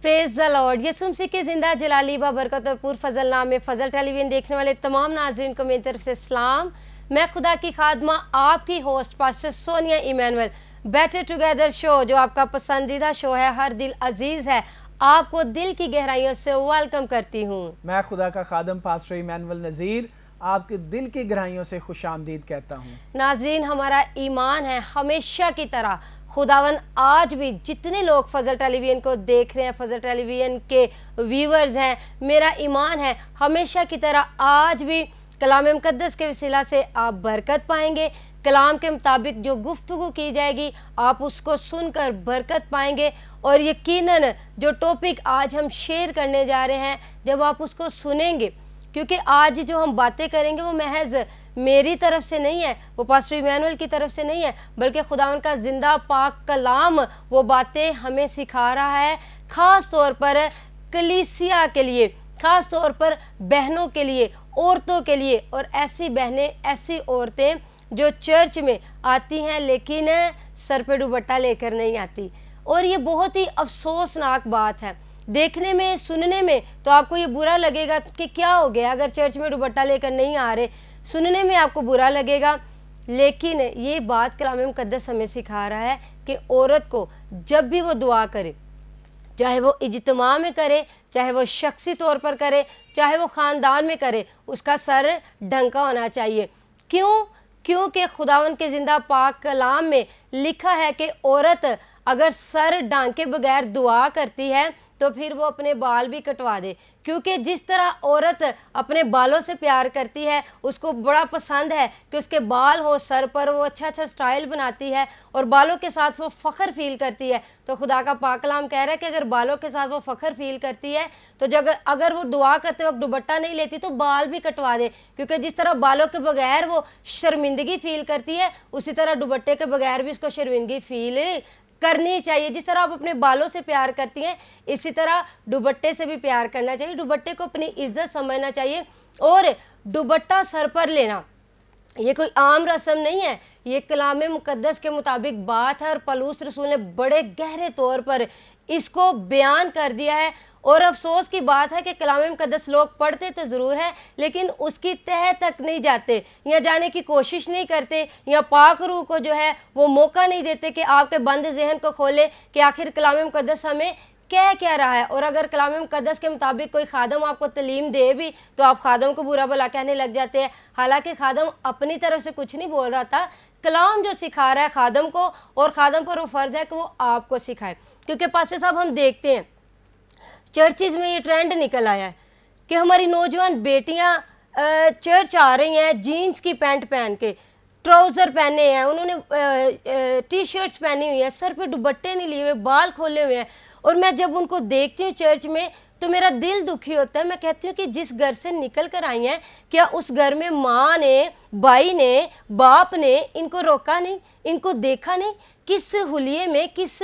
Praise the Lord. यसुम मसीह के जिंदा जलाली बरकत और पूर फजल नाम में फजल टेलीविजन देखने वाले तमाम नाज़रीन को मेरी तरफ से सलाम। मैं खुदा की खादमा आपकी host pastor Sonia Emmanuel. Better together show जो आपका पसंदीदा शो है, हर दिल अजीज है, आपको दिल की गहराइयों से वेलकम करती हूँ। मैं खुदा का खादम पास्टर इमैनुअल नज़ीर आपके दिल की गहराइयों से खुशामदीद कहता हूँ। नाजरीन, हमारा ईमान है हमेशा की तरह खुदावन आज भी जितने लोग फजल टेलीविजन को देख रहे हैं, फजल टेलीविजन के व्यूअर्स हैं, मेरा ईमान है हमेशा की तरह आज भी कलाम मुकद्दस के वसीला से आप बरकत पाएंगे। कलाम के मुताबिक जो गुफ्तगू की जाएगी आप उसको सुनकर बरकत पाएंगे। और यकीनन जो टॉपिक आज हम शेयर करने जा रहे हैं, जब आप उसको सुनेंगे, क्योंकि आज जो हम बातें करेंगे वो महज मेरी तरफ से नहीं है, वो पास्टर इमैनुअल की तरफ से नहीं है, बल्कि खुदावन का जिंदा पाक कलाम वो बातें हमें सिखा रहा है, ख़ास तौर पर कलीसिया के लिए, ख़ास तौर पर बहनों के लिए, औरतों के लिए। और ऐसी बहनें, ऐसी औरतें जो चर्च में आती हैं लेकिन सर पे दुपट्टा लेकर नहीं आती। और ये बहुत ही अफसोसनाक बात है। देखने में, सुनने में तो आपको ये बुरा लगेगा कि क्या हो गया अगर चर्च में दुपट्टा लेकर नहीं आ रहे, सुनने में आपको बुरा लगेगा। लेकिन ये बात कलाम मुकद्दस हमें सिखा रहा है कि औरत को जब भी वो दुआ करे, चाहे वो इज्तिमा में करे, चाहे वो शख्सी तौर पर करे, चाहे वो ख़ानदान में करे, उसका सर ढंका होना चाहिए। क्यों? क्योंकि खुदावन के जिंदा पाक कलाम में लिखा है कि औरत अगर सर ढांके बगैर दुआ करती है तो फिर वो अपने बाल भी कटवा दे। क्योंकि जिस तरह औरत अपने बालों से प्यार करती है, उसको बड़ा पसंद है कि उसके बाल हो सर पर, वो अच्छा अच्छा स्टाइल बनाती है और बालों के साथ वो फ़ख्र फील करती है। तो खुदा का पाक कलाम कह रहा है कि अगर बालों के साथ वो फ़ख्र फील करती है तो जब अगर वो दुआ करते वक्त दुपट्टा नहीं लेती तो बाल भी कटवा दे। क्योंकि जिस तरह बालों के बगैर वो शर्मिंदगी फील करती है, उसी तरह दुपट्टे के बगैर भी उसको शर्मिंदगी फील करनी चाहिए। जिस तरह आप अपने बालों से प्यार करती हैं, इसी तरह दुपट्टे से भी प्यार करना चाहिए। दुपट्टे को अपनी इज्जत समझना चाहिए। और दुपट्टा सर पर लेना ये कोई आम रस्म नहीं है, ये कलाम मुकद्दस के मुताबिक बात है। और पौलुस रसूल ने बड़े गहरे तौर पर इसको बयान कर दिया है। और अफसोस की बात है कि कलाम मुकद्दस लोग पढ़ते तो ज़रूर है लेकिन उसकी तह तक नहीं जाते, या जाने की कोशिश नहीं करते, या पाक रूह को जो है वो मौका नहीं देते कि आपके बंद जहन को खोले कि आखिर कलाम मुकद्दस हमें कह क्या रहा है। और अगर कलाम मुकद्दस के मुताबिक कोई खादम आपको तलीम दे भी तो आप खादम को बुरा भला कहने लग जाते हैं। हालांकि खादम अपनी तरफ से कुछ नहीं बोल रहा था, कलाम जो सिखा रहा है खादम को, और खादम पर वो फ़र्ज़ है कि वो आपको सिखाए। क्योंकि पास्टर साहब, हम देखते हैं चर्चिज़ में ये ट्रेंड निकल आया है कि हमारी नौजवान बेटियां चर्च आ रही हैं जीन्स की पैंट पहन के, ट्राउज़र पहने हैं, उन्होंने टी शर्ट्स पहनी हुई है, सर पे दुपट्टे नहीं लिए हुए, बाल खोले हुए हैं। और मैं जब उनको देखती हूँ चर्च में तो मेरा दिल दुखी होता है। मैं कहती हूँ कि जिस घर से निकल कर आई हैं, क्या उस घर में माँ ने, भाई ने, बाप ने इनको रोका नहीं, इनको देखा नहीं? किस हुलिये में, किस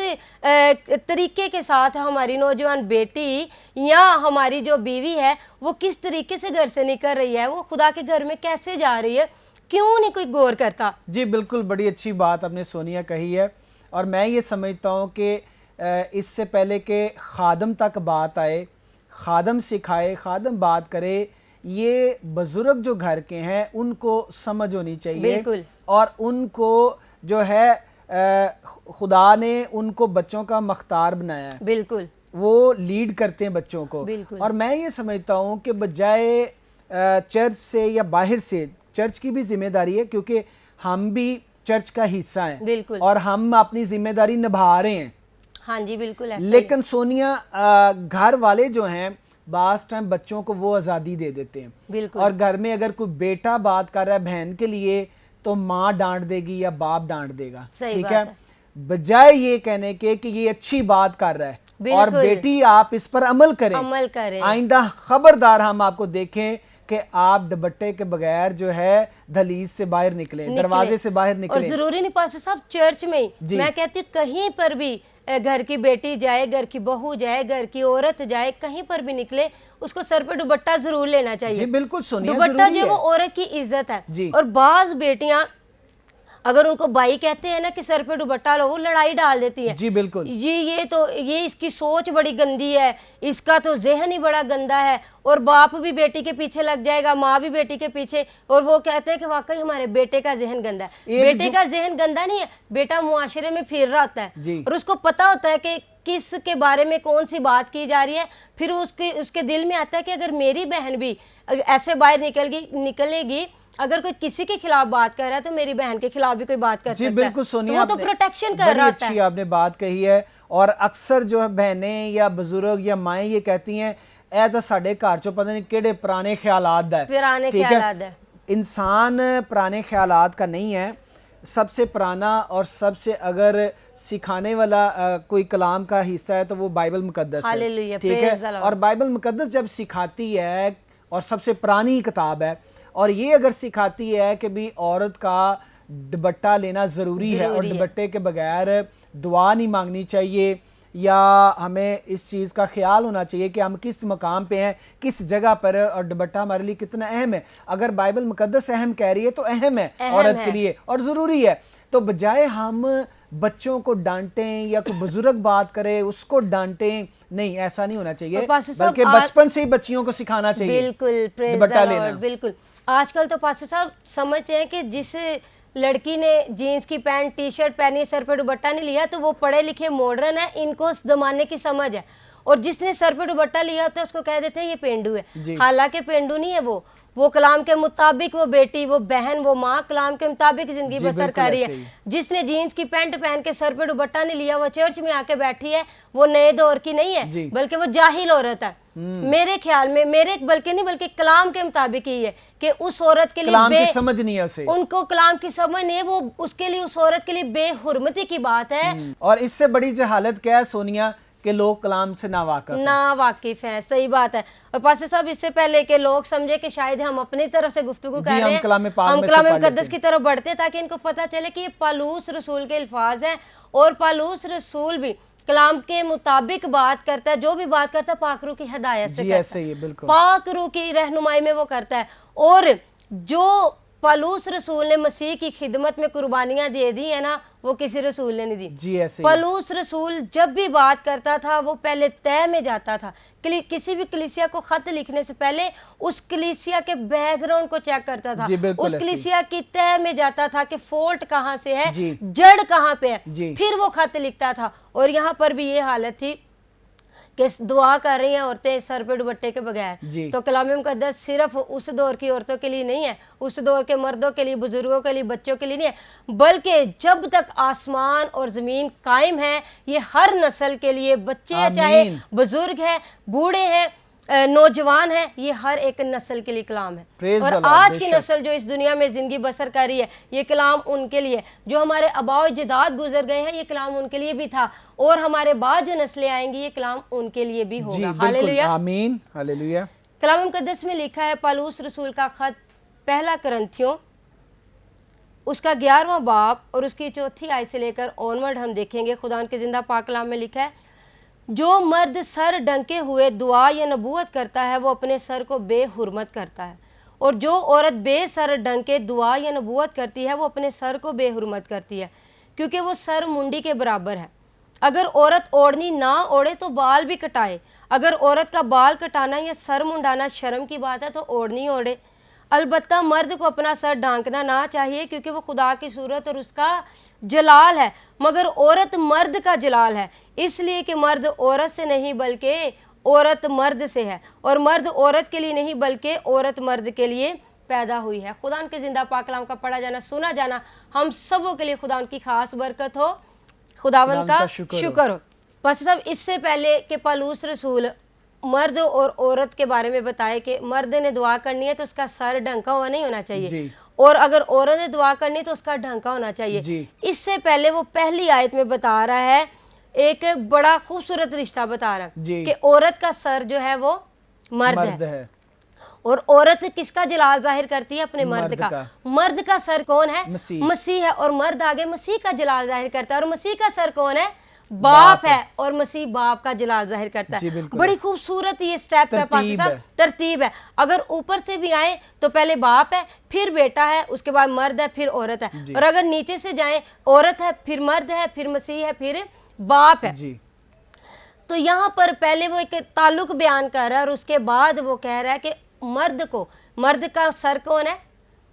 तरीके के साथ हमारी नौजवान बेटी या हमारी जो बीवी है वो किस तरीके से घर से निकल रही है, वो खुदा के घर में कैसे जा रही है? क्यों नहीं कोई गौर करता? जी बिल्कुल, बड़ी अच्छी बात आपने सोनिया कही है। और मैं ये समझता हूँ कि इससे पहले कि खादम तक बात आए, खादम सिखाए, खादम बात करे, ये बुजुर्ग जो घर के हैं उनको समझ होनी चाहिए। बिल्कुल। और उनको जो है खुदा ने उनको बच्चों का मख्तार बनाया है। बिल्कुल। वो लीड करते हैं बच्चों को। बिल्कुल। और मैं ये समझता हूँ कि बजाय चर्च से या बाहर से, चर्च की भी जिम्मेदारी है क्योंकि हम भी चर्च का हिस्सा हैं। बिल्कुल। और हम अपनी जिम्मेदारी निभा रहे हैं। हाँ जी, बिल्कुल ऐसा। लेकिन सोनिया, घर वाले जो हैं बास टाइम बच्चों को वो आज़ादी दे देते हैं। बिल्कुल। और घर में अगर कोई बेटा बात कर रहा है बहन के लिए तो माँ डांट देगी या बाप डांट देगा। ठीक है, बजाय ये कहने के कि ये अच्छी बात कर रहा है और बेटी आप इस पर अमल करें। आइंदा खबरदार हम आपको देखें कि आप दुपट्टे के बगैर जो है दहलीज से बाहर निकले, दरवाजे से बाहर निकले। और जरूरी नहीं पास्टर साहब चर्च में ही, मैं कहती हूँ कहीं पर भी घर की बेटी जाए, घर की बहू जाए, घर की औरत जाए, कहीं पर भी निकले उसको सर पे दुपट्टा जरूर लेना चाहिए। जी बिल्कुल सोनिया, दुपट्टा जो वो औरत की इज्जत है। और बाज बेटियां अगर उनको बाई कहते हैं ना कि सर पे दुपट्टा लो, वो लड़ाई डाल देती है। जी बिल्कुल। ये इसकी सोच बड़ी गंदी है, इसका तो जहन ही बड़ा गंदा है, और बाप भी बेटी के पीछे लग जाएगा, माँ भी बेटी के पीछे, और वो कहते हैं कि वाकई हमारे बेटे का जहन गंदा है। बेटे का जहन गंदा नहीं है, बेटा मुआशरे में फिर रहा होता है और उसको पता होता है कि किस के बारे में कौन सी बात की जा रही है। फिर उसके दिल में आता है कि अगर मेरी बहन भी ऐसे बाहर निकलेगी, अगर कोई किसी के खिलाफ बात कर रहा है तो मेरी बहन के खिलाफ भी कोई बात कर सकता है। बिल्कुल सोनिया, तो वो तो प्रोटेक्शन कर रहा है। आपने बात कही है। और अक्सर जो है बहनें या बुजुर्ग या माएँ ये कहती हैं, ए तो साडे घर चो पता नहीं केड़े पुराने ख्यालात है। पुराने ख्यालात है। इंसान पुराने ख्यालात का नहीं है। सबसे पुराना और सबसे अगर सिखाने वाला कोई कलाम का हिस्सा है तो वो बाइबल मुकद्दस है, ठीक है। और बाइबल मुकद्दस जब सिखाती है, और सबसे पुरानी किताब है, और ये अगर सिखाती है कि भी औरत का दुपट्टा लेना ज़रूरी है और दुपट्टे के बगैर दुआ नहीं मांगनी चाहिए, या हमें इस चीज़ का ख्याल होना चाहिए कि हम किस मकाम पे हैं, किस जगह पर है, और दुपट्टा हमारे लिए कितना अहम है। अगर बाइबल मुकद्दस अहम कह रही है तो अहम है औरत के लिए और ज़रूरी है। तो बजाय हम बच्चों को डांटें या कोई बुजुर्ग बात करे उसको डांटें, नहीं, ऐसा नहीं होना चाहिए, बल्कि बचपन से ही बच्चियों को सिखाना चाहिए। बिल्कुल, दुपट्टा लेना। बिल्कुल, आजकल तो पास्टर साहब समझते हैं कि जिस लड़की ने जीन्स की पैंट टी शर्ट पहनी, सर पे दुपट्टा नहीं लिया, तो वो पढ़े लिखे मॉडर्न है, इनको उस जमाने की समझ है। और जिसने सर पे दुपट्टा लिया होता है उसको कह देते हैं ये पेंडू है। हालांकि पेंडू नहीं है, वो कलाम के मुताबिक वो बेटी, वो बहन, वो माँ कलाम के मुताबिक जिंदगी बसर कर रही है। जिसने जीन्स की पैंट पहन के सर पे दुपट्टा नहीं लिया, वो चर्च में आके बैठी है, वो नए दौर की नहीं है, बल्कि वो जाहिल औरत है। मेरे ख्याल में, बल्कि कलाम के मुताबिक ही है कि उस औरत के लिए समझ नहीं है उसे, उनको कलाम की समझ नहीं है, वो उसके लिए, उस औरत के लिए बेहुरमती की बात है। और इससे बड़ी जहालत क्या है सोनिया, कि लोग कलाम से ना वाकिफ हैं। सही बात है। और पास्टर साहब, इससे पहले के लोग समझे कि शायद हम अपनी तरफ से गुफ्तगू कर रहे हैं, हम कलाम मुकद्दस की तरफ बढ़ते ताकि इनको पता चले कि ये पालूस रसूल के अल्फाज हैं, और पालूस रसूल भी कलाम के मुताबिक बात करता है। जो भी बात करता है पाक रूह की हिदायत से करता है, पाक रूह की रहनुमाई में वो करता है। और जो पालूस रसूल ने मसीह की खिदमत में कुर्बानियां दे दी है ना, वो किसी रसूल ने नहीं दी। जी ऐसे पालूस रसूल जब भी बात करता था वो पहले तय में जाता था। किसी भी कलीसिया को खत लिखने से पहले उस कलीसिया के बैकग्राउंड को चेक करता था, उस कलीसिया की तय में जाता था कि फॉल्ट कहाँ से है, जड़ कहाँ पे है, फिर वो खत लिखता था। और यहाँ पर भी ये हालत थी कि दुआ कर रही हैं औरतें सर पे दुपट्टे के बगैर। तो कलाम मुकद्दस सिर्फ उस दौर की औरतों के लिए नहीं है, उस दौर के मर्दों के लिए, बुजुर्गों के लिए, बच्चों के लिए नहीं है, बल्कि जब तक आसमान और ज़मीन कायम है, ये हर नस्ल के लिए, बच्चे चाहे बुजुर्ग हैं, बूढ़े हैं, नौजवान है, ये हर एक नस्ल के लिए कलाम है। और आज की नस्ल जो इस दुनिया में जिंदगी बसर कर रही है, ये कलाम उनके लिए। जो हमारे आबाओ अजदाद गुजर गए हैं, ये कलाम उनके लिए भी था, और हमारे बाद जो नस्लें आएंगी ये कलाम उनके लिए भी होगा। हालेलुया, आमीन, हालेलुया। कलाम मुकद्दस में लिखा है, पालूस रसूल का खत पहला करंथियों उसका 11वां बाब और उसकी 4थी आयत से लेकर ऑनवर्ड हम देखेंगे। खुदा के जिंदा पाक कलाम में लिखा है, जो मर्द सर डंके हुए दुआ या नबूवत करता है वो अपने सर को बेहुरमत करता है, और जो औरत बेसर डंके दुआ या नबूवत करती है वो अपने सर को बेहुरमत करती है, क्योंकि वो सर मुंडी के बराबर है। अगर औरत ओढ़नी ना ओढ़े तो बाल भी कटाए। अगर औरत का बाल कटाना या सर मुंडाना शर्म की बात है तो ओढ़नी ओढ़े। अलबत्ता मर्द को अपना सर ढांकना ना चाहिए, क्योंकि वो खुदा की सूरत और उसका जलाल है, मगर औरत मर्द का जलाल है, इसलिए कि मर्द औरत से नहीं बल्कि औरत मर्द से है, और मर्द औरत के लिए नहीं बल्कि औरत मर्द के लिए पैदा हुई है। खुदा के जिंदा पाक कलाम का पढ़ा जाना, सुना जाना हम सबों के लिए खुदा की खास बरकत हो, खुदावन का शुक्र हो। बस सब इससे पहले कि पालूस रसूल मर्द और औरत के बारे में बताए कि मर्द ने दुआ करनी है तो उसका सर ढंका हुआ नहीं होना चाहिए, और अगर औरत ने दुआ करनी है तो उसका ढंका होना चाहिए। इससे पहले वो पहली आयत में बता रहा है, एक बड़ा खूबसूरत रिश्ता बता रहा है कि औरत का सर जो है वो मर्द है। और औरत किसका जलाल जाहिर करती है? अपने मर्द का। मर्द का सर कौन है? मसीह है, और मर्द आगे मसीह का जलाल जाहिर करता है। और मसीह का सर कौन है? बाप है और मसीह बाप का जलाल जाहिर करता है। बड़ी खूबसूरत ये स्टेप है पास्टर साहब, तरतीब है। अगर ऊपर से भी आए तो पहले बाप है, फिर बेटा है, उसके बाद मर्द है, फिर औरत है। और अगर नीचे से जाए औरत है, फिर मर्द है, फिर मसीह है, फिर बाप है। तो यहाँ पर पहले वो एक ताल्लुक बयान कर रहा है और उसके बाद वो कह रहा है कि मर्द का सर कौन है?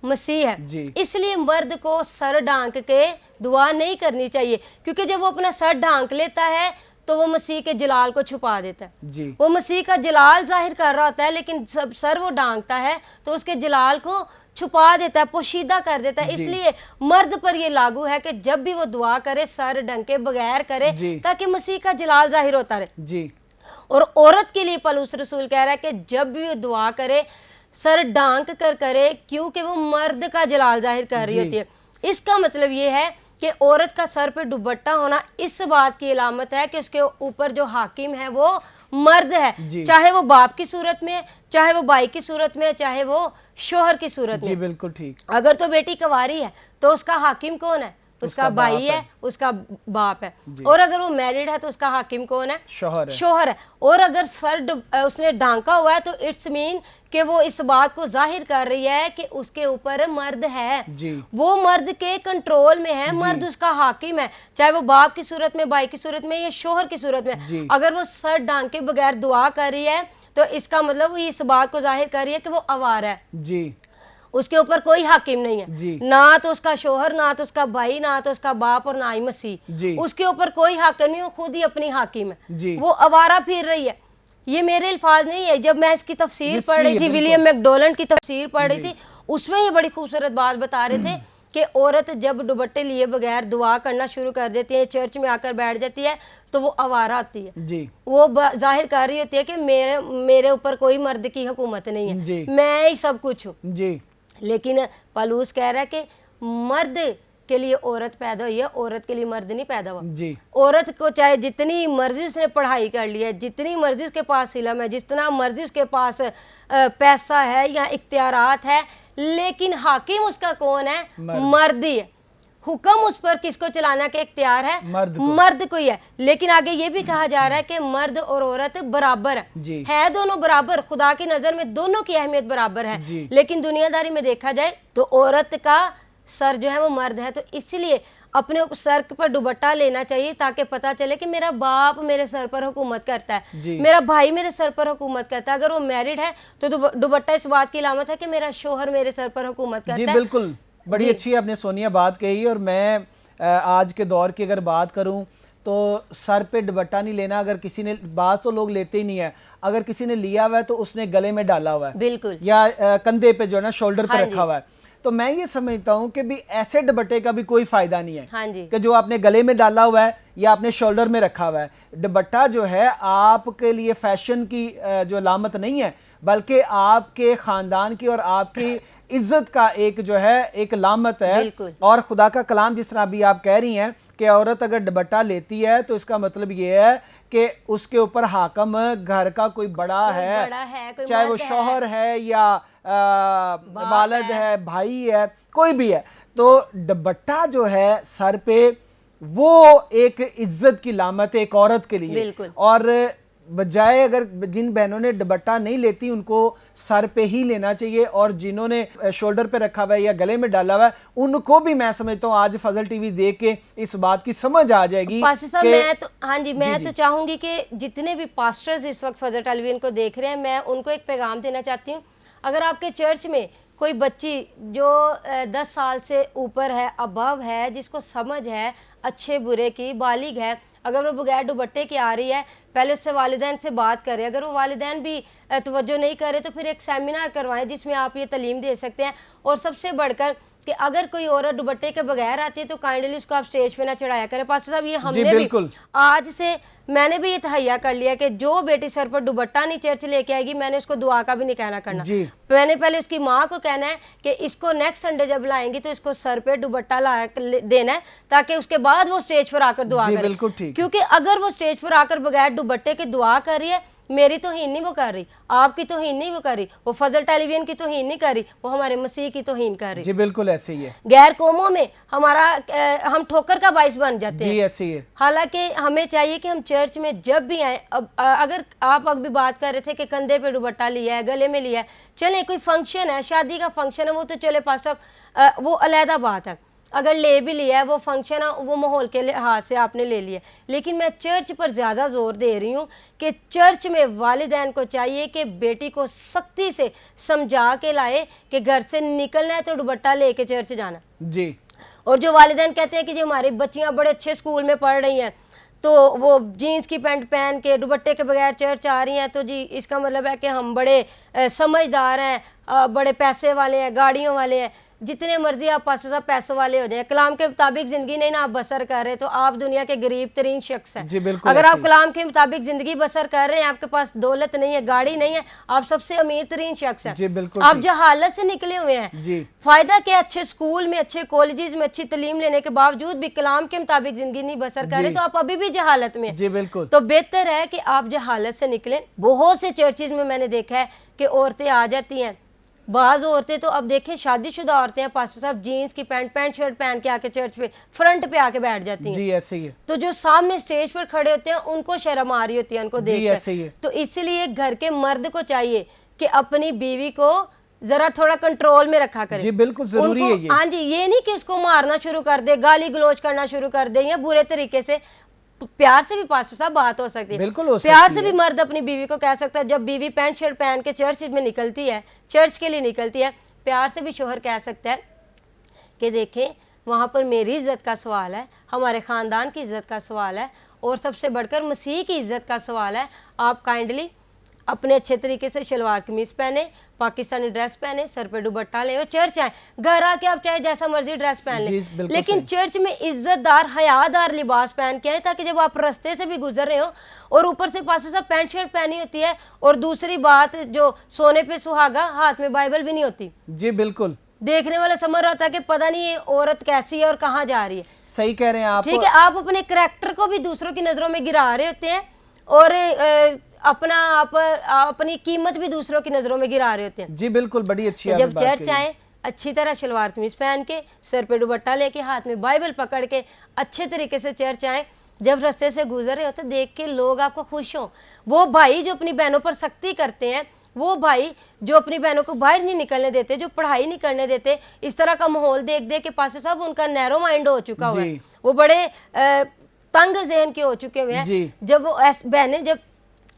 मसीह है। इसलिए मर्द को सर ढांक के दुआ नहीं करनी चाहिए, क्योंकि जब वो अपना सर ढांक लेता है तो वो मसीह के जलाल को छुपा देता है। वो मसीह का जलाल जाहिर कर रहा होता है, लेकिन सब सर वो ढांकता है तो उसके जलाल को छुपा देता है, पोशीदा कर देता है। इसलिए मर्द पर ये लागू है कि जब भी वो दुआ करे सर ढंके बगैर करे, ताकि मसीह का जलाल जाहिर होता रहे। और औरत के लिए पौलुस रसूल कह रहा है कि जब भी वो दुआ करे सर ढांक कर करे, क्योंकि वो मर्द का जलाल जाहिर कर रही होती है। इसका मतलब ये है कि औरत का सर पे दुपट्टा होना इस बात की अलामत है कि उसके ऊपर जो हाकिम है वो मर्द है, चाहे वो बाप की सूरत में, चाहे वो भाई की सूरत में, चाहे वो शोहर की सूरत में। बिल्कुल ठीक। अगर तो बेटी कुंवारी है तो उसका हाकिम कौन है? उसका भाई है, उसका बाप है। और अगर वो मैरिड है तो उसका हाकिम कौन है? शोहर है। और अगर सर उसने ढांका हुआ है तो इट्स मीन कि वो इस बात को जाहिर कर रही है कि उसके ऊपर मर्द है, वो मर्द के कंट्रोल में है, मर्द उसका हाकिम है, चाहे वो बाप की सूरत में, भाई की सूरत में या शोहर की सूरत में। अगर वो सर ढांक के बगैर दुआ कर रही है तो इसका मतलब वो इस बात को जाहिर कर रही है कि वो आवारा है, उसके ऊपर कोई हाकिम नहीं है, ना तो उसका शोहर, ना तो उसका भाई, ना तो उसका बाप और ना ही मसीह, उसके ऊपर कोई हाकिम नहीं, वो खुद ही अपनी हाकिम है, वो आवारा फिर रही है। ये मेरे अल्फाज नहीं है, जब मैं इसकी तफसीर पढ़ रही थी, विलियम मैकडोनल्ड की तफसीर पढ़ रही थी, उसमें ये बड़ी खूबसूरत बात बता रहे थे कि औरत जब दुपट्टे लिए बगैर दुआ करना शुरू कर देती है, चर्च में आकर बैठ जाती है, तो वो आवारा होती है। वो जाहिर कर रही होती है कि मेरे ऊपर कोई मर्द की हुकूमत नहीं है, मैं ही सब कुछ हूँ। लेकिन पौलुस कह रहा है कि मर्द के लिए औरत पैदा हुई है, औरत के लिए मर्द नहीं पैदा हुआ। औरत को चाहे जितनी मर्जी उसने पढ़ाई कर ली है, जितनी मर्जी उसके पास इल्म है, जितना मर्जी उसके पास पैसा है या इख्तियारात है, लेकिन हाकिम उसका कौन है? मर्द ही है। हुक्म उस पर किसको चलाना के इख्तियार है? मर्द को ही है। लेकिन आगे ये भी कहा जा रहा है कि मर्द और औरत बराबर है दोनों बराबर, खुदा की नजर में दोनों की अहमियत बराबर है। लेकिन दुनियादारी में देखा जाए तो औरत का सर जो है वो मर्द है, तो इसलिए अपने सर पर दुपट्टा लेना चाहिए ताकि पता चले कि मेरा बाप मेरे सर पर हुकूमत करता है, मेरा भाई मेरे सर पर हुकूमत करता है। अगर वो मैरिड है तो दुपट्टा इस बात की अलामत है कि मेरा शोहर मेरे सर पर हुकूमत करता है। बिल्कुल, बड़ी अच्छी आपने सोनिया बात कही। और मैं आज के दौर की अगर बात करूं तो सर पे दुपट्टा नहीं लेना, अगर किसी ने, बात तो लोग लेते ही नहीं है, अगर किसी ने लिया हुआ है तो उसने गले में डाला हुआ है, बिल्कुल, या कंधे पे जो है ना शोल्डर पे रखा हुआ है। तो मैं ये समझता हूँ कि भी ऐसे दुपट्टे का भी कोई फायदा नहीं है कि जो आपने गले में डाला हुआ है या आपने शोल्डर में रखा हुआ है। दुपट्टा जो है आपके लिए फैशन की जो अलामत नहीं है, बल्कि आपके खानदान की और आपकी इज्जत का एक जो है एक लामत है। और खुदा का कलाम जिस तरह अभी आप कह रही हैं कि औरत अगर दुपट्टा लेती है तो इसका मतलब ये है कि उसके ऊपर हाकम घर का कोई बड़ा है, चाहे वो शौहर है या वालिद है, भाई है, कोई भी है। तो दुपट्टा जो है सर पे वो एक इज्जत की लामत है एक औरत के लिए। और बजाय अगर जिन बहनों ने दुपट्टा नहीं लेती उनको सर पे ही लेना चाहिए, और जिन्होंने शोल्डर पे रखा हुआ है या गले में डाला हुआ है उनको भी मैं समझता हूँ आज फजल टीवी देख के इस बात की समझ आ जाएगी। मैं तो चाहूंगी कि जितने भी पास्टर्स इस वक्त फजल टेलीविजन को देख रहे हैं, मैं उनको एक पैगाम देना चाहती हूँ। अगर आपके चर्च में कोई बच्ची जो 10 साल से ऊपर है, अबव है, जिसको समझ है अच्छे बुरे की, बालिग है, अगर वो बगैर दुपट्टे की आ रही है, पहले उससे वालिदैन से बात करें। अगर वो वालिदैन भी तवज्जो नहीं करे तो फिर एक सेमिनार करवाएं जिसमें आप ये तालीम दे सकते हैं। और सबसे बढ़कर कि अगर कोई औरत दुपट्टे के बगैर आती है तो काइंडली उसको आप स्टेज पे ना चढ़ाया करें। पास्टर साहब, ये हमने भी आज से मैंने भी ये तहैया कर लिया कि जो बेटी सर पर दुपट्टा नहीं चर्च लेके आएगी, मैंने उसको दुआ का भी नहीं कहना करना। मैंने पहले उसकी माँ को कहना है कि इसको नेक्स्ट संडे जब लाएंगी तो इसको सर पे दुपट्टा ला देना है, ताकि उसके बाद वो स्टेज पर आकर दुआ करे। क्योंकि अगर वो स्टेज पर आकर बगैर दुपट्टे के दुआ कर रही है, मेरी तौहीन नहीं वो कर रही, आपकी तौहीन नहीं वो कर रही, वो फजल टेलीविजन की तौहीन नहीं कर रही, वो हमारे मसीह की तौहीन कर रही। जी बिल्कुल ऐसे ही है। गैर कौमों में हमारा हम ठोकर का बाइस बन जाते हैं। जी ऐसे ही है। हालांकि हमें चाहिए कि हम चर्च में जब भी आए, अब अगर आप अभी बात कर रहे थे कि कंधे पे दुपट्टा लिया है, गले में लिया है, चले कोई फंक्शन है, शादी का फंक्शन है, वो तो चले पास्टर वो अलहदा बात है। अगर ले भी लिया है, वो फंक्शन है, वो माहौल के लिहाज से आपने ले लिया, लेकिन मैं चर्च पर ज़्यादा जोर दे रही हूँ कि चर्च में वालिदैन को चाहिए कि बेटी को सख्ती से समझा के लाए कि घर से निकलना है तो दुपट्टा लेके चर्च जाना जी। और जो वालिदैन कहते हैं कि जी हमारी बच्चियाँ बड़े अच्छे स्कूल में पढ़ रही हैं तो वो जीन्स की पैंट पहन के दुपट्टे के बगैर चर्च आ रही हैं, तो जी इसका मतलब है कि हम बड़े समझदार हैं, बड़े पैसे वाले हैं, गाड़ियों वाले हैं। जितने मर्जी आप पास साहब पैसों वाले हो जाए, कलाम के मुताबिक जिंदगी नहीं ना आप बसर कर रहे तो आप दुनिया के गरीब तरीन शख्स हैं। अगर आप कलाम के मुताबिक जिंदगी बसर कर रहे हैं, आपके पास दौलत नहीं है, गाड़ी नहीं है, आप सबसे अमीर तरीन शख्स हैं। आप जहालत से निकले हुए हैं। फायदा क्या, अच्छे स्कूल में, अच्छे कॉलेजेस में अच्छी तालीम लेने के बावजूद भी कलाम के मुताबिक जिंदगी नहीं बसर कर रहे तो आप अभी भी जहालत में हैं। तो बेहतर है कि आप जहालत से निकलें। बहुत से चर्चेज में मैंने देखा है कि औरतें आ जाती हैं, बाज़ औरतें तो अब देखें शादीशुदा औरतें हैं, पास्टर साहब जीन्स की पैंट शर्ट पहन के आके चर्च पे फ्रंट पे आके बैठ जाती हैं। जी ऐसे ही है। तो जो सामने स्टेज पर खड़े होते हैं उनको शर्म आ रही होती है उनको देखकर। तो इसलिए घर के मर्द को चाहिए कि अपनी बीवी को जरा थोड़ा कंट्रोल में रखा करे। जी बिल्कुल जरूरी है ये। हाँ जी, ये नहीं कि उसको मारना शुरू कर दे, गाली गलोच करना शुरू कर दे या बुरे तरीके से। प्यार से भी पास्टर साहब बात हो सकती है, बिल्कुल हो सकती प्यार है। से भी मर्द अपनी बीवी को कह सकता है, जब बीवी पैंट शर्ट पहन के चर्च में निकलती है, चर्च के लिए निकलती है, प्यार से भी शोहर कह सकता है कि देखें वहाँ पर मेरी इज्जत का सवाल है, हमारे ख़ानदान की इज्जत का सवाल है और सबसे बढ़कर मसीह की इज्जत का सवाल है। आप काइंडली अपने अच्छे तरीके से शलवार कमीज पहने, पाकिस्तानी ड्रेस पहने, सर पे दुपट्टा ले और चर्च आए। घर आके आप चाहे जैसा मर्जी ड्रेस पहन लें, लेकिन चर्च में इज्जतदार हयादार लिबास पहन के आए, ताकि जब आप रास्ते से भी गुजर रहे हो और ऊपर से पास से पैंट शर्ट पहनी होती है और दूसरी बात जो सोने पे सुहागा, हाथ में बाइबल भी नहीं होती। जी बिल्कुल। देखने वाला समझ रहा था कि पता नहीं ये औरत कैसी है और कहाँ जा रही है। सही कह रहे हैं आप। ठीक है, आप अपने करैक्टर को भी दूसरों की नजरों में गिरा रहे होते हैं और अपनी कीमत भी दूसरों की नजरों में गिरा रहे होते हैं। जी बिल्कुल, बड़ी अच्छी। तो जब चर्च आए अच्छी तरह शलवार कमीज पहन के, सर पे दुपट्टा लेके, हाथ में बाइबल पकड़ के अच्छे तरीके से चर्च आए, जब रास्ते से गुजर रहे होते देख के लोग आपको खुश हों। वो भाई जो अपनी बहनों पर सख्ती करते हैं, वो भाई जो अपनी बहनों को बाहर नहीं निकलने देते, जो पढ़ाई नहीं करने देते, इस तरह का माहौल देख देख के पास साहब उनका नैरो माइंड हो चुका हुआ है, वो बड़े तंग जहन के हो चुके हुए हैं। जब वो बहनें जब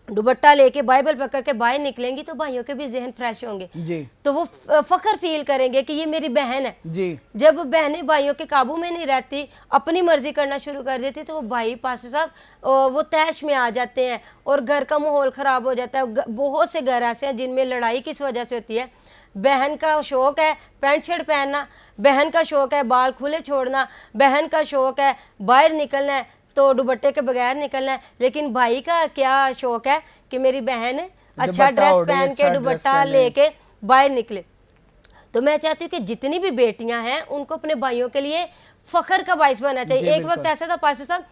दुपट्टा लेके बाइबल पकड़ के बाहर निकलेंगी तो भाइयों के भी जहन फ्रेश होंगे जी। तो वो फख्र फील करेंगे कि ये मेरी बहन है जी। जब बहनें भाइयों के काबू में नहीं रहती, अपनी मर्जी करना शुरू कर देती, तो वो भाई पास्टर साहब वो तैश में आ जाते हैं और घर का माहौल ख़राब हो जाता है। बहुत से घर ऐसे हैं जिनमें लड़ाई किस वजह से होती है। बहन का शौक है पैंट शर्ट पहनना, बहन का शौक है बाल खुले छोड़ना, बहन का शौक है बाहर निकलना है तो दुपट्टे के बगैर निकलना है, लेकिन भाई का क्या शौक है कि मेरी बहन अच्छा ड्रेस पहन के दुपट्टा लेके बाहर निकले। तो मैं चाहती हूँ कि जितनी भी बेटियां हैं उनको अपने भाइयों के लिए फख्र का बाइस बनना चाहिए। एक वक्त ऐसा था पास्टर साहब,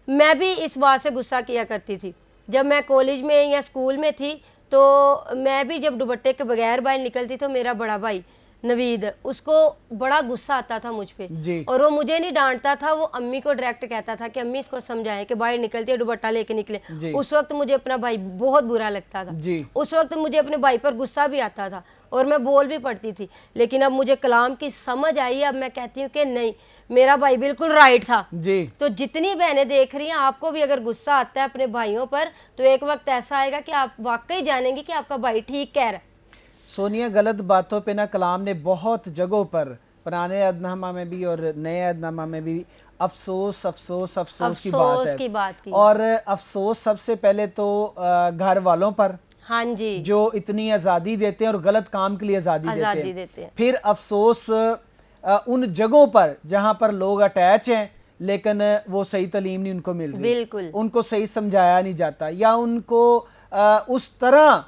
मैं भी इस बात से गुस्सा किया करती थी जब मैं कॉलेज में या स्कूल में थी, तो मैं भी जब दुपट्टे के बगैर बाहर निकलती तो मेरा बड़ा भाई नवीद, उसको बड़ा गुस्सा आता था मुझ पे और वो मुझे नहीं डांटता था, वो अम्मी को डायरेक्ट कहता था कि अम्मी इसको समझाएं कि बाहर निकलती है दुपट्टा लेके निकले। उस वक्त मुझे अपना भाई बहुत बुरा लगता था, उस वक्त मुझे अपने भाई पर गुस्सा भी आता था और मैं बोल भी पड़ती थी, लेकिन अब मुझे कलाम की समझ आई। अब मैं कहती हूँ कि नहीं, मेरा भाई बिल्कुल राइट था जी। तो जितनी बहनें देख रही हैं, आपको भी अगर गुस्सा आता है अपने भाइयों पर, तो एक वक्त ऐसा आएगा कि आप वाकई जानेंगे कि आपका भाई ठीक कह रहा है। सोनिया, गलत बातों पे ना कलाम ने बहुत जगहों पर, पुराने अहदनामा में भी और नए अहदनामा में भी अफसोस अफसोस अफसोस की बात है। और अफसोस सबसे पहले तो घर वालों पर, हाँ जी, जो इतनी आज़ादी देते हैं और गलत काम के लिए आज़ादी देते हैं। फिर अफसोस उन जगहों पर जहाँ पर लोग अटैच हैं लेकिन वो सही तालीम नहीं उनको मिल रही, बिल्कुल उनको सही समझाया नहीं जाता, या उनको उस तरह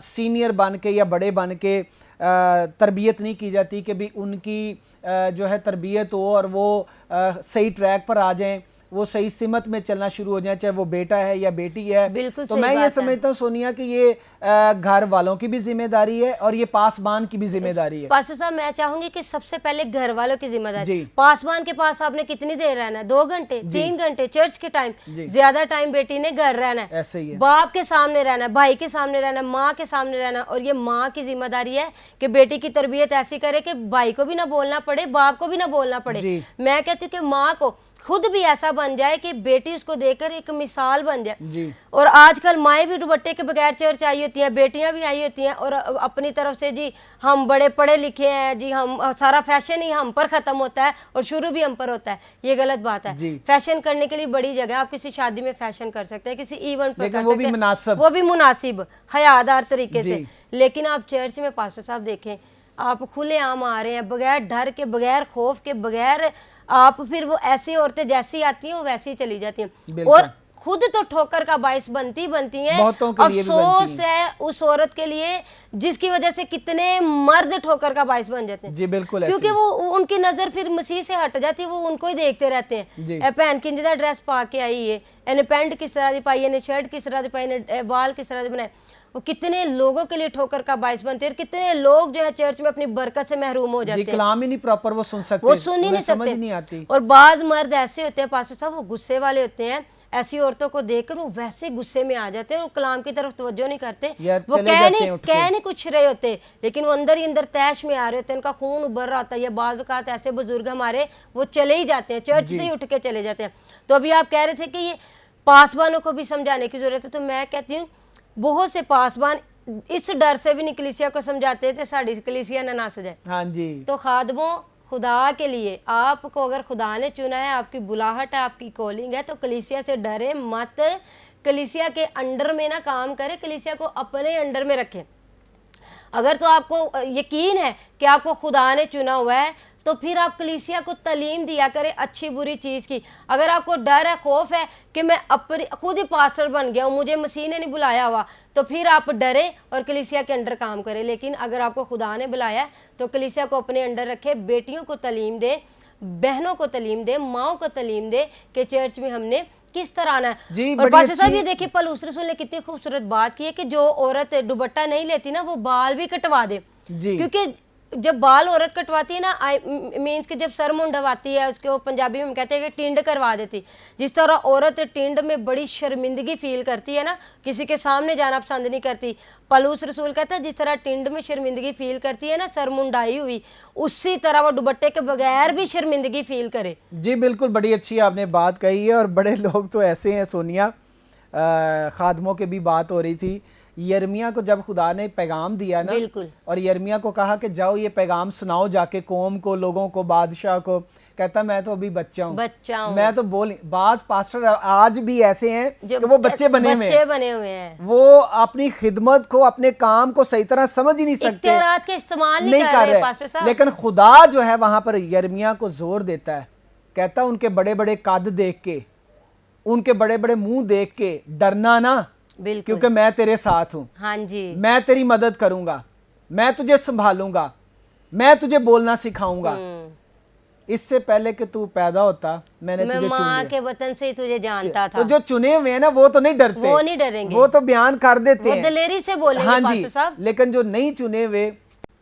सीनियर बन के या बड़े बन के तरबियत नहीं की जाती कि भी उनकी जो है तरबियत हो और वो सही ट्रैक पर आ जाएं। वो सही सिमत में चलना शुरू हो जाए, चाहे वो बेटा है या बेटी है। बिल्कुल तो मैं ये समझता हूँ सोनिया कि ये घर वालों की भी जिम्मेदारी है और ये पासबान की भी जिम्मेदारी है। पास्टर साहब, मैं चाहूंगी कि सबसे पहले घर वालों की जिम्मेदारी। पासबान के पास आपने कितनी देर रहना है? 2 घंटे, 3 घंटे, चर्च के टाइम, ज्यादा टाइम बेटी ने घर रहना है, ऐसे ही है। बाप के सामने रहना है, भाई के सामने रहना है, माँ के सामने रहना। और ये माँ की जिम्मेदारी है कि बेटी की तरबियत ऐसी करे कि भाई को भी ना बोलना पड़े, बाप को भी ना बोलना पड़े। मैं कहती हूँ कि माँ को खुद भी ऐसा बन जाए कि बेटी उसको देखकर एक मिसाल बन जाए। और आजकल माएँ भी दुपट्टे के बगैर चर्च आई होती हैं, बेटियां भी आई होती हैं और अपनी तरफ से जी हम बड़े पढ़े लिखे हैं जी, हम सारा फैशन ही हम पर खत्म होता है और शुरू भी हम पर होता है। ये गलत बात है। फैशन करने के लिए बड़ी जगह, आप किसी शादी में फैशन कर सकते हैं, किसी इवेंट पर कर सकते हैं, वो भी मुनासिब हयादार तरीके से। लेकिन आप चर्च में पास्टर साहब देखें, आप खुले आम आ रहे हैं, बगैर डर के, बगैर खौफ के, बगैर आप, फिर वो ऐसी औरतें जैसी आती हैं वो वैसी चली जाती हैं और खुद तो ठोकर का बाइस बनती हैं। अफसोस है उस औरत के लिए जिसकी वजह से कितने मर्द ठोकर का बाइस बन जाते हैं। जी बिल्कुल, क्योंकि वो उनकी नजर फिर मसीह से हट जाती है, वो उनको ही देखते रहते हैं। भैन किंज दा ड्रेस पा के आई है, इन्हें पैंट किस तरह की पाई, इन्हें शर्ट किस तरह की पाई, इन्हें बाल किस तरह के बनाए। वो कितने लोगों के लिए ठोकर का बाइस बनते हैं और कितने लोग जो है चर्च में अपनी बरकत से महरूम हो जाते हैं। कलाम ही नहीं प्रॉपर वो सुन सकते, वो सुन ही नहीं सकते, नहीं आती। और बाज मर्द ऐसे होते हैं पास्टर साहब, वो गुस्से वाले होते हैं, ऐसी औरतों को देखकर वो वैसे गुस्से में आ जाते हैं और कलाम की तरफ तवज्जो नहीं करते। वो कह नहीं कुछ रहे होते, लेकिन वो अंदर ही अंदर तैश में आ रहे होते हैं, उनका खून उभर रहा होता है। या बाज़ औक़ात ऐसे बुजुर्ग हमारे वो चले ही जाते हैं, चर्च से ही उठ के चले जाते हैं। तो अभी आप कह रहे थे कि ये पासबानों को भी समझाने की जरूरत है, तो मैं कहती हूँ बहुत से पासबान इस डर से भी कलीसिया को समझाते थे साड़ी कलीसिया ना सजाए। हाँ जी। तो खादमों, खुदा के लिए आपको अगर खुदा ने चुना है, आपकी बुलाहट है, आपकी कॉलिंग है, तो कलीसिया से डरे मत, कलीसिया के अंडर में ना काम करे, कलीसिया को अपने अंडर में रखें। अगर तो आपको यकीन है कि आपको खुदा ने चुना हुआ है तो फिर आप कलीसिया को तालीम दिया करें अच्छी बुरी चीज़ की। अगर आपको डर है, खौफ है कि मैं अपनी खुद ही पास्टर बन गया हूँ, मुझे मसीह ने नहीं बुलाया हुआ, तो फिर आप डरे और कलीसिया के अंडर काम करें। लेकिन अगर आपको खुदा ने बुलाया तो कलीसिया को अपने अंडर रखे, बेटियों को तालीम दे, बहनों को तालीम दे, माओं को तालीम दे कि चर्च में हमने किस तरह आना है। और पास्टर साहब ये देखिए, पौलुस रसूल ने कितनी खूबसूरत बात की है कि जो औरत दुपट्टा नहीं लेती ना, वो बाल भी कटवा दे। क्योंकि जब बाल औरत कटवाती है ना, मीन्स कि जब सर मुंडवाती है, उसके वो पंजाबी में हम कहते हैं कि टिंड करवा देती। जिस तरह औरत टिंड में बड़ी शर्मिंदगी फील करती है ना, किसी के सामने जाना पसंद नहीं करती, पौलुस रसूल कहता है जिस तरह टिंड में शर्मिंदगी फील करती है ना सर मुंडाई हुई, उसी तरह वो दुपट्टे के बगैर भी शर्मिंदगी फील करे। जी बिल्कुल, बड़ी अच्छी आपने बात कही है। और बड़े लोग तो ऐसे हैं सोनिया, खादमों की भी बात हो रही थी। यर्मिया को जब खुदा ने पैगाम दिया ना, और यर्मिया को कहा कि जाओ ये पैगाम सुनाओ जाके कौम को, लोगों को, बादशाह को, कहता मैं तो अभी बच्चा हूँ, मैं तो बोल। बाज पास्टर आज भी ऐसे हैं कि वो बच्चे बने हुए हैं, वो अपनी खिदमत को, अपने काम को सही तरह समझ ही नहीं सकते, के इस्तेमाल नहीं कर रहे पास्टर साहब। लेकिन खुदा जो है वहां पर यर्मिया को जोर देता है, कहता उनके बड़े बड़े कद देख के, उनके बड़े बड़े मुंह देख के डरना ना, क्योंकि मैं तेरे साथ हूं। हाँ जी, मैं तेरी मदद करूंगा, मैं तुझे संभालूंगा, मैं तुझे बोलना सिखाऊंगा। इससे पहले कि तू पैदा होता मैंने तुझे चुन लिया, माँ के वतन से ही तुझे जानता था। तो जो चुने हुए हैं ना वो तो नहीं डरते, वो नहीं डरेंगे, वो तो बयान कर देते हैं, दिलेरी से बोलेंगे। हाँ जी, लेकिन जो नहीं चुने हुए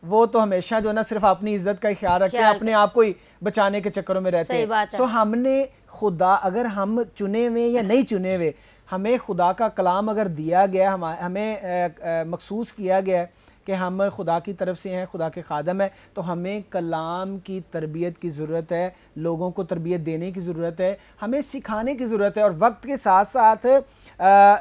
वो तो हमेशा जो ना सिर्फ अपनी इज्जत का ख्याल रखते हैं, अपने आप को ही बचाने के चक्करों में रहते हैं। सो हमने खुदा, अगर हम चुने हुए या नहीं चुने हुए, हमें खुदा का कलाम अगर दिया गया, हमें मखसूस किया गया कि हम खुदा की तरफ से हैं, खुदा के खादम हैं, तो हमें कलाम की तरबियत की ज़रूरत है, लोगों को तरबियत देने की ज़रूरत है, हमें सिखाने की ज़रूरत है। और वक्त के साथ साथ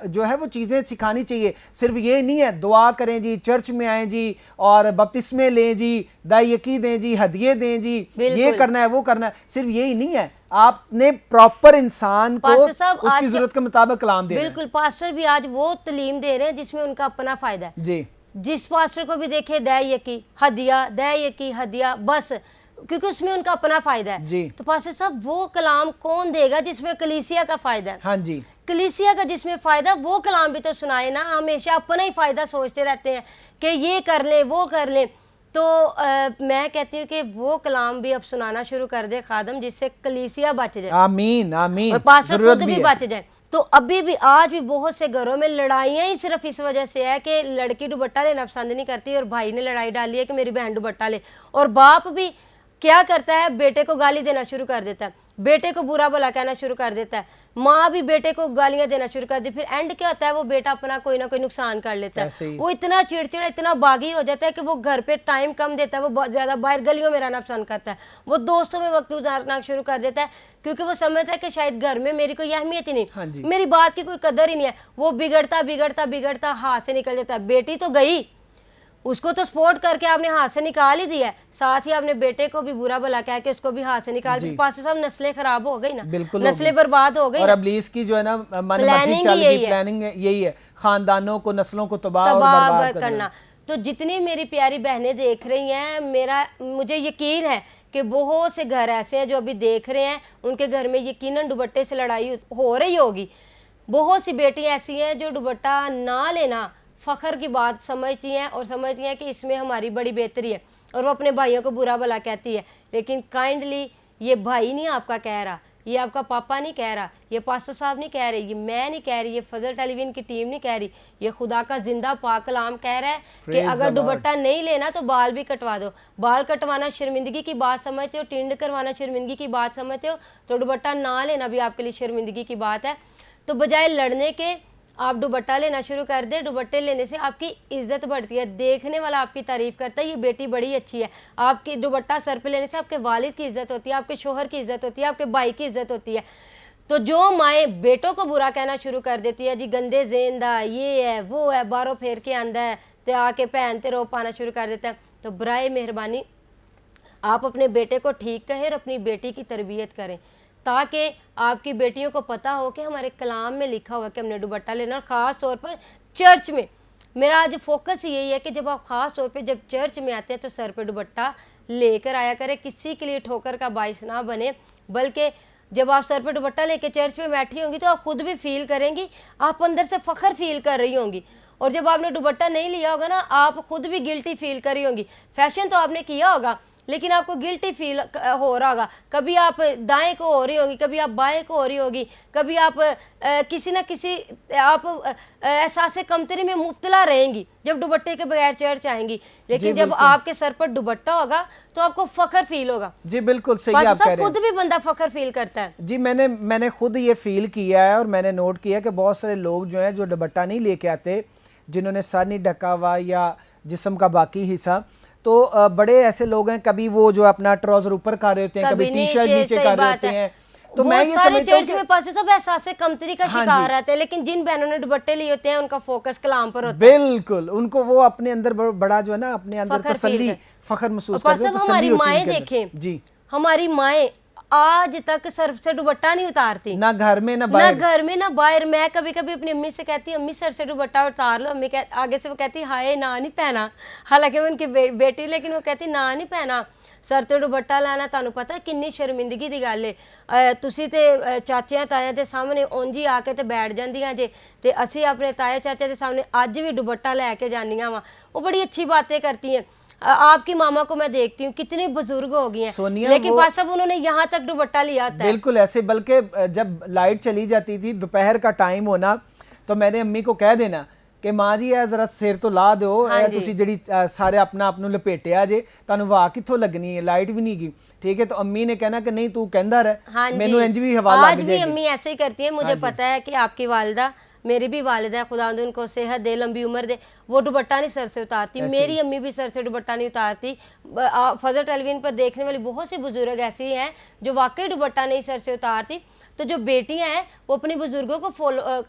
जो है वो चीज़ें सिखानी चाहिए। सिर्फ ये नहीं है दुआ करें जी, चर्च में आएँ जी और बपतिस्मे लें जी, दायकी दें जी, हदिये दें जी, ये करना है वो करना है, सिर्फ यही नहीं है, आपने प्रॉपर इंसान को उसकी जरूरत के मुताबिक कलाम देना है। बिल्कुल, पास्टर भी आज वो तालीम दे रहे हैं जिसमें उनका अपना फायदा है जी। जिस पास्टर को भी देखे दयकी हदिया बस, क्योंकि उसमें उनका अपना फायदा है जी। तो पास्टर साहब वो कलाम कौन देगा जिसमें कलीसिया का फायदा है? हाँ जी, कलीसिया का जिसमें फायदा, वो कलाम भी तो सुनाए ना। हमेशा अपना ही फायदा सोचते रहते हैं कि ये कर ले वो कर ले। तो मैं कहती हूँ कि वो कलाम भी अब सुनाना शुरू कर दे खादम, जिससे कलीसिया बच जाए। आमीन आमीन। और पास्टर खुद भी बच जाए। तो अभी भी आज भी बहुत से घरों में लड़ाइयाँ ही सिर्फ इस वजह से है कि लड़की दुपट्टा लेना पसंद नहीं करती और भाई ने लड़ाई डाली है कि मेरी बहन दुपट्टा ले, और बाप भी क्या करता है, बेटे को गाली देना शुरू कर देता है, बेटे को बुरा भला कहना शुरू कर देता है, माँ भी बेटे को गालियां देना शुरू कर दी। फिर एंड क्या होता है, वो बेटा अपना कोई ना कोई नुकसान कर लेता है। वो इतना चिड़चिड़ा, इतना बागी हो जाता है कि वो घर पे टाइम कम देता है, वो बहुत ज्यादा बाहर गलियों में रहना पसंद करता है, वो दोस्तों में वक्त गुजारना शुरू कर देता है, क्योंकि वो समझता है कि शायद घर में मेरी कोई अहमियत ही नहीं, मेरी बात की कोई कदर ही नहीं है। वो बिगड़ता बिगड़ता बिगड़ता हाथ से निकल जाता है। बेटी तो गई, उसको तो सपोर्ट करके आपने हाथ से निकाल ही दिया है, साथ ही आपने बेटे को भी बुरा भला कह के उसको भी हाथ से निकाल दिया। पास सब नस्लें खराब हो गई ना, नस्लें बर्बाद हो गई। और इब्लीस की जो है ना प्लानिंग यही है, खानदानों को, नस्लों को तबाह और बर्बाद करना। तो जितनी मेरी प्यारी बहनें देख रही हैं, मुझे यकीन है कि बहुत से घर ऐसे हैं जो अभी देख रहे हैं, उनके घर में यकीनन दुपट्टे से लड़ाई हो रही होगी। बहुत सी बेटियां ऐसी हैं जो दुपट्टा ना लेना फ़ख्र की बात समझती हैं और समझती हैं कि इसमें हमारी बड़ी बेहतरी है, और वो अपने भाइयों को बुरा भला कहती है। लेकिन काइंडली ये भाई नहीं आपका कह रहा, ये आपका पापा नहीं कह रहा, ये पास्टर साहब नहीं कह रहे, ये मैं नहीं कह रही, ये फजल टेलीविजन की टीम नहीं कह रही, ये खुदा का जिंदा पाक कलाम कह रहा है कि अगर दुपट्टा नहीं लेना तो बाल भी कटवा दो। बाल कटवाना शर्मिंदगी की बात समझते हो, टिंड करवाना शर्मिंदगी की बात समझते हो, तो दुपट्टा ना लेना भी आपके लिए शर्मिंदगी की बात है। तो बजाय लड़ने के आप दुपट्टा लेना शुरू कर दे। दुपट्टे लेने से आपकी इज्जत बढ़ती है, देखने वाला आपकी तारीफ करता है, ये बेटी बड़ी अच्छी है। आपकी दुपट्टा सर पे लेने से आपके वालिद की इज्जत होती है, आपके शोहर की इज्जत होती है, आपके भाई की इज्जत होती है। तो जो माएँ बेटों को बुरा कहना शुरू कर देती है, जी गंदे जेंदा, ये है वो है, बारों फेर के आंदा है, तो आके पहनते रो पाना शुरू कर देता है। तो बराए मेहरबानी आप अपने बेटे को ठीक कहें और अपनी बेटी की तरबियत करें, ताकि आपकी बेटियों को पता हो कि हमारे कलाम में लिखा हुआ है कि हमने दुपट्टा लेना। और ख़ास तौर पर चर्च में मेरा आज फोकस यही है कि जब आप ख़ास तौर पे जब चर्च में आते हैं तो सर पे दुपट्टा लेकर आया करें, किसी के लिए ठोकर का बाइस ना बने। बल्कि जब आप सर पे दुपट्टा लेके चर्च में बैठी होंगी तो आप खुद भी फील करेंगी, आप अंदर से फ़ख्र फील कर रही होंगी। और जब आपने दुपट्टा नहीं लिया होगा ना, आप खुद भी गिल्टी फील कर रही होंगी। फैशन तो आपने किया होगा लेकिन आपको गिल्टी फील हो रहा होगा, कभी आप दाएं को हो रही होगी, कभी आप बाएं को हो रही होगी, कभी आप किसी ना किसी आप एहसास कमतरी में मुब्तला रहेंगी जब दुपट्टे के बगैर चर्च आएंगी। लेकिन जब आपके सर पर दुपट्टा होगा तो आपको फख्र फील होगा। जी बिल्कुल सही आप कह रहे हैं। खुद भी बंदा फख्र फील करता है। जी मैंने खुद ये फील किया है और मैंने नोट किया कि बहुत सारे लोग जो हैं जो दुपट्टा नहीं लेके आते, जिन्होंने सर नहीं ढका हुआ या जिस्म का बाकी हिस्सा, तो बड़े ऐसे लोग हैं, कभी वो जो अपना ट्राउजर ऊपर कर रहे होते हैं, कभी टी शर्ट नीचे कर रहे होते हैं। तो मैं ये सारे चर्च में पास सब एहसास कमतरी का शिकार रहते हैं। लेकिन जिन बहनों ने दुपट्टे लिए होते हैं उनका फोकस कलाम पर होता है। बिल्कुल, उनको वो अपने अंदर बड़ा जो है ना, अपने अंदर तसल्ली, फख्र महसूस करते हैं। हमारी माएँ देखें जी, हमारी माएँ आज तक सर से दुपट्टा नहीं उतारती, ना घर में ना बाहर, ना घर में ना बाहर। मैं कभी कभी अपनी अम्मी से कहती हूँ, अम्मी सर से दुपट्टा उतार लो। अम्मी आगे से वो कहती हाय ना नहीं पहना, हालांकि वो उनकी बेटी, लेकिन वो कहती ना नहीं पहना सर ते दुपट्टा लाना। तुहानू पता है किन्नी शर्मिंदगी दी गल है। तुसी ते चाचियां तायां दे सामने उंज ही आके ते बैठ जांदियां जे, ते असी अपने ताए चाचे दे सामने अज भी दुपट्टा लैके जानियां वा। वो बड़ी अच्छी बातें करती हैं। आपकी मामा को मैं देखती हूँ कितनी बुजुर्ग हो गई हैं, लेकिन पास साहब उन्होंने यहाँ तक दुपट्टा लिया होता है। बिल्कुल ऐसे, बल्कि जब लाइट चली जाती थी, दोपहर का टाइम होना, तो मैंने अम्मी को कह देना कि माँ जी है जरा सिर तो ला दो, तुसी जड़ी सारे अपना आप लपेटिया जे, तुहानू वाह कित्थों लगनी है, लाइट भी नहीं गई, ठीक है। तो अम्मी ने कहना कि नहीं तू कहंदा रह, मैनू इंज भी हवा लग जाएगी। आज भी अम्मी ऐसे ही करती है। मुझे पता है कि आपकी वालिदा, मेरी भी वालिदा है, खुदा उनको सेहत दे, लंबी उम्र दे, वो दुपट्टा नहीं सर से उतारती। मेरी अम्मी भी सर से दुपट्टा नहीं उतारती। फजल टेलीविजन पर देखने वाली बहुत सी बुजुर्ग ऐसी हैं जो वाकई दुपट्टा नहीं सर से उतारती। तो जो बेटियां हैं वो अपनी बुजुर्गों को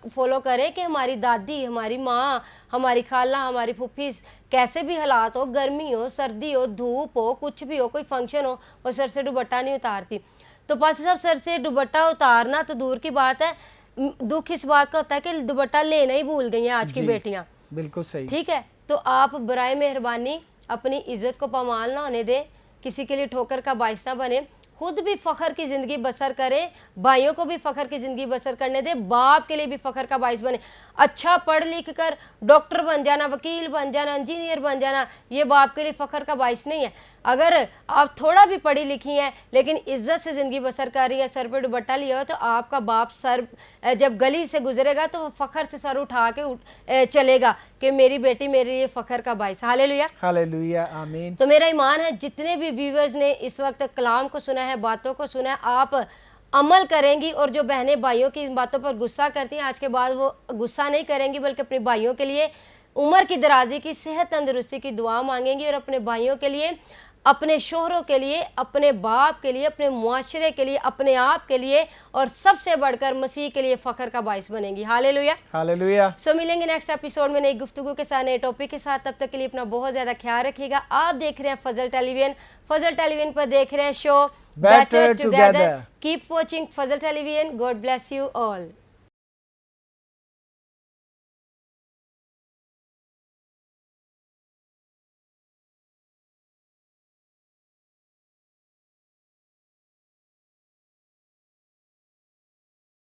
फॉलो करें कि हमारी दादी, हमारी माँ, हमारी खाला, हमारी फुफ्फी, कैसे भी हालात हो, गर्मी हो, सर्दी हो, धूप हो, कुछ भी हो, कोई फंक्शन हो, वो सर से दुपट्टा नहीं उतारती। तो पास साहब सर से दुपट्टा उतारना तो दूर की बात है, दुख इस बात का होता है कि दुपट्टा लेना ही भूल गई हैं आज की बेटियां। बिल्कुल सही, ठीक है। तो आप बराए मेहरबानी अपनी इज्जत को पामाल ना होने दें, किसी के लिए ठोकर का बाइस ना बने। खुद भी फख्र की ज़िंदगी बसर करें, भाइयों को भी फ़ख्र की ज़िंदगी बसर करने दें, बाप के लिए भी फ़ख्र का बाइस बने। अच्छा पढ़ लिख कर डॉक्टर बन जाना, वकील बन जाना, इंजीनियर बन जाना, ये बाप के लिए फ़ख्र का बाइस नहीं है। अगर आप थोड़ा भी पढ़ी लिखी हैं लेकिन इज्जत से ज़िंदगी बसर कर रही है, सर पे दुपट्टा लिया हो, तो आपका बाप सर जब गली से गुजरेगा तो वो फ़ख्र से सर उठा के चलेगा कि मेरी बेटी मेरे लिए फ़ख्र का बाइस। हालेलुया, हालेलुया, आमीन। तो मेरा ईमान है जितने भी व्यूअर्स ने इस वक्त कलाम को सुना है, बातों को सुना है, आप अमल करेंगी। और जो बहनें भाइयों की इन बातों पर गुस्सा करती हैं, आज के बाद वो गुस्सा नहीं करेंगी बल्कि अपने भाइयों के लिए उम्र की दराजी की, सेहत तंदुरुस्ती की दुआ मांगेंगी और अपने भाइयों के लिए, अपने शोहरों के लिए, अपने बाप के लिए, अपने मुआशरे के लिए, अपने आप के लिए और सबसे बढ़कर मसीह के लिए फ़ख्र का बाइस बनेंगी। Hallelujah, hallelujah. सो मिलेंगे नेक्स्ट एपिसोड में नई गुफ्तगू के साथ, नए टॉपिक के साथ। तब तक के लिए अपना बहुत ज़्यादा ख्याल रखिएगा। आप देख रहे हैं फजल टेलीविजन, फजल टेलीविजन पर देख रहे हैं show better together. Keep watching Fazal television. God bless you all.